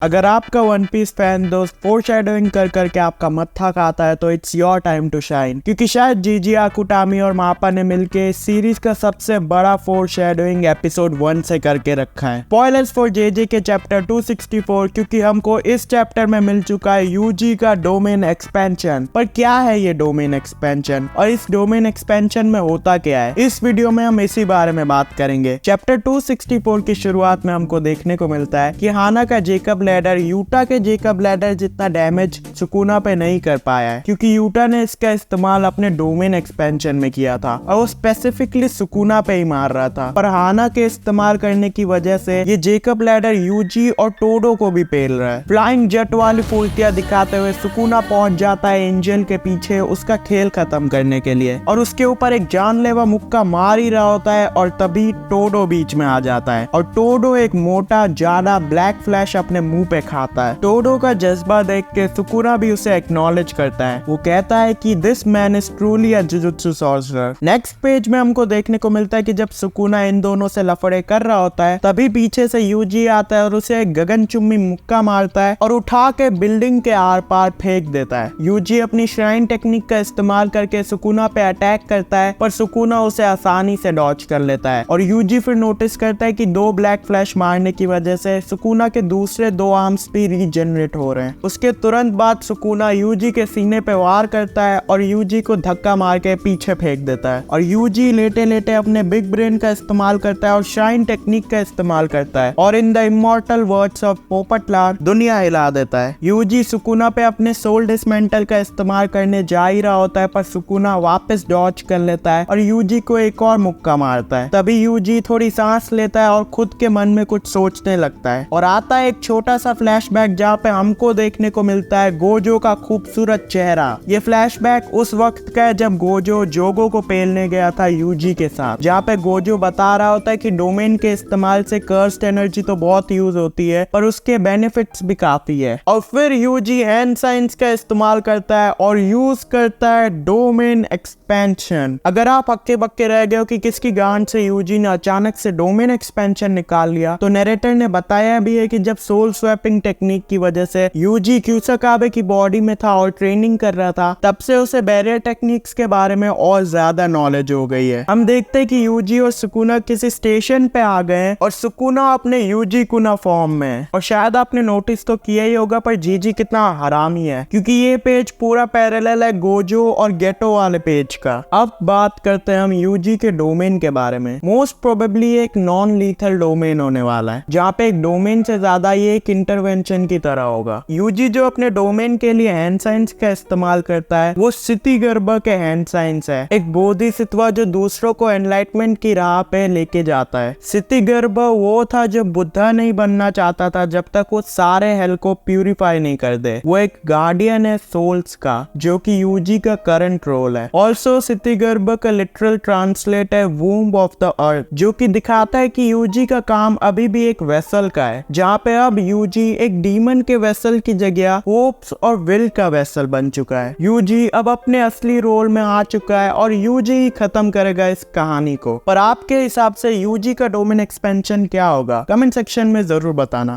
अगर आपका one piece fan दोस्त फोरशैडोइंग कर करके आपका मत्था खाता है तो it's your time to shine, क्योंकि शायद जीजी आकुटामी और मापा ने मिलके सीरीज का सबसे बड़ा फोरशैडोइंग एपिसोड 1 से करके रखा है। स्पॉयलर्स फॉर जेजे के चैप्टर 264, क्योंकि हमको इस चैप्टर में मिल चुका है यूजी का डोमेन एक्सपेंशन। पर क्या है ये डोमेन एक्सपेंशन और इस डोमेन एक्सपेंशन में होता क्या है, इस वीडियो में हम इसी बारे में बात करेंगे। चैप्टर 264 की शुरुआत में हमको देखने को मिलता है कि हाना का जेकब लैडर यूटा के जेकब लैडर जितना डैमेज सुकुना पे नहीं कर पाया है, क्योंकि यूटा ने इसका इस्तेमाल अपने डोमेन एक्सपेंशन में किया था और वो स्पेसिफिकली सुकुना पे ही मार रहा था। पर हाना के इस्तेमाल करने की वजह से ये जेकब लैडर यूजी और टोडो को भी पेल रहा है। फ्लाइंग जेट वाली फुर्तियां दिखाते हुए सुकुना पहुंच जाता है एंजल के पीछे उसका खेल खत्म करने के लिए, और उसके ऊपर एक जानलेवा मुक्का मार ही रहा होता है और तभी टोडो बीच में आ जाता है और टोडो एक मोटा जाड़ा ब्लैक फ्लैश अपने मुंह पे खाता है। टोडो का जज्बा देख के सुकुना भी उसे एक्नॉलेज करता है। वो कहता है कि this man is truly a jujutsu sorcerer. Next page में हमको देखने को मिलता है कि जब सुकुना इन दोनों से लफड़े कर रहा होता है तभी पीछे से यूजी आता है और उसे एक गगनचुम्बी मुक्का मारता है और उठा के बिल्डिंग के आर पार फेंक देता है। यूजी अपनी श्राइन टेक्निक का इस्तेमाल करके सुकुना पे अटैक करता है, पर सुकुना उसे आसानी से डॉज कर लेता है और यूजी फिर नोटिस करता है कि दो ब्लैक फ्लैश मारने की वजह से सुकुना के दूसरे दो आर्म्स भी रीजनरेट हो रहे हैं। उसके तुरंत बाद सुकुना यूजी के सीने पे वार करता है और यूजी को धक्का मार के पीछे फेंक देता है और यूजी लेटे लेटे अपने बिग ब्रेन का इस्तेमाल करता है और शाइन टेक्निक का इस्तेमाल करता है और in the immortal words of Popatlal दुनिया हिला देता है। यूजी सुकुना पे अपने सोल डिसमेंटल का इस्तेमाल करने जा ही रहा होता है, पर सुकुना वापस डॉज कर लेता है और यूजी को एक और मुक्का मारता है। तभी यूजी थोड़ी सांस लेता है और खुद के मन में कुछ सोचने लगता है और आता है एक छोटा सा फ्लैशबैक जहाँ पे हमको देखने को मिलता है गोजो का खूबसूरत चेहरा। ये फ्लैशबैक उस वक्त का है जब गोजो जोगो को पेलने गया था यूजी के साथ, जहाँ पे गोजो बता रहा होता है कि डोमेन के इस्तेमाल से कर्स्ड एनर्जी तो बहुत यूज होती है पर उसके बेनिफिट्स भी काफी है। और फिर यूजी हैंड साइंस का इस्तेमाल करता है और यूज करता है डोमेन एक्सपेंशन। अगर आप हक्के बक्के रह गए हो कि किसकी गांड से यूजी ने अचानक से डोमेन एक्सपेंशन निकाल लिया, तो नरेटर ने बताया भी है कि जब सोल स्वैपिंग टेक्निक की वजह से यूजी क्यूसाकाबे की बॉडी में था और ट्रेनिंग कर रहा था, तब से उसे बैरियर टेक्निक्स के बारे में और ज्यादा नॉलेज हो गई है। हम देखते हैं कि यूजी और सुकुना किसी स्टेशन पे आ गए हैं और सुकुना अपने यूजी कुना फॉर्म में, और शायद आपने नोटिस तो किया ही होगा पर जीजी कितना हरामी है, क्योंकि ये पेज पूरा पैरेलल है गोजो और गेटो वाले पेज का। अब बात करते हैं हम यूजी के डोमेन के बारे में। मोस्ट प्रोबेबली एक नॉन लीथल डोमेन होने वाला है, जहाँ पे एक डोमेन से ज्यादा ये एक इंटरवेंशन की तरह होगा। यूजी जो अपने डोमेन के लिए हैंड साइंस का इस्तेमाल करता है वो सितिगर्भ के हैंड साइंस है, एक बोधिसत्व जो दूसरों को एनलाइटमेंट की राह पे लेके जाता है। सितिगर्भ वो था जो बुद्धा नहीं बनना चाहता था जब तक वो सारे हेल को प्यूरिफाई नहीं कर दे। वो एक गार्डियन है सोल्स का, जो कि यूजी का करंट रोल है। ऑल्सो सितिगर्भ का लिटरल ट्रांसलेट है वूम्ब ऑफ द अर्थ, जो कि दिखाता है कि यूजी का काम अभी भी एक वेसल का है, जहाँ पे अब यूजी एक डीमन के वेसल की जगह होप्स और विल का वेसल बन चुका है। यूजी अब अपने असली रोल में आ चुका है और यूजी ही खत्म करेगा इस कहानी को। पर आपके हिसाब से यूजी का डोमेन एक्सपेंशन क्या होगा? कमेंट सेक्शन में जरूर बताना।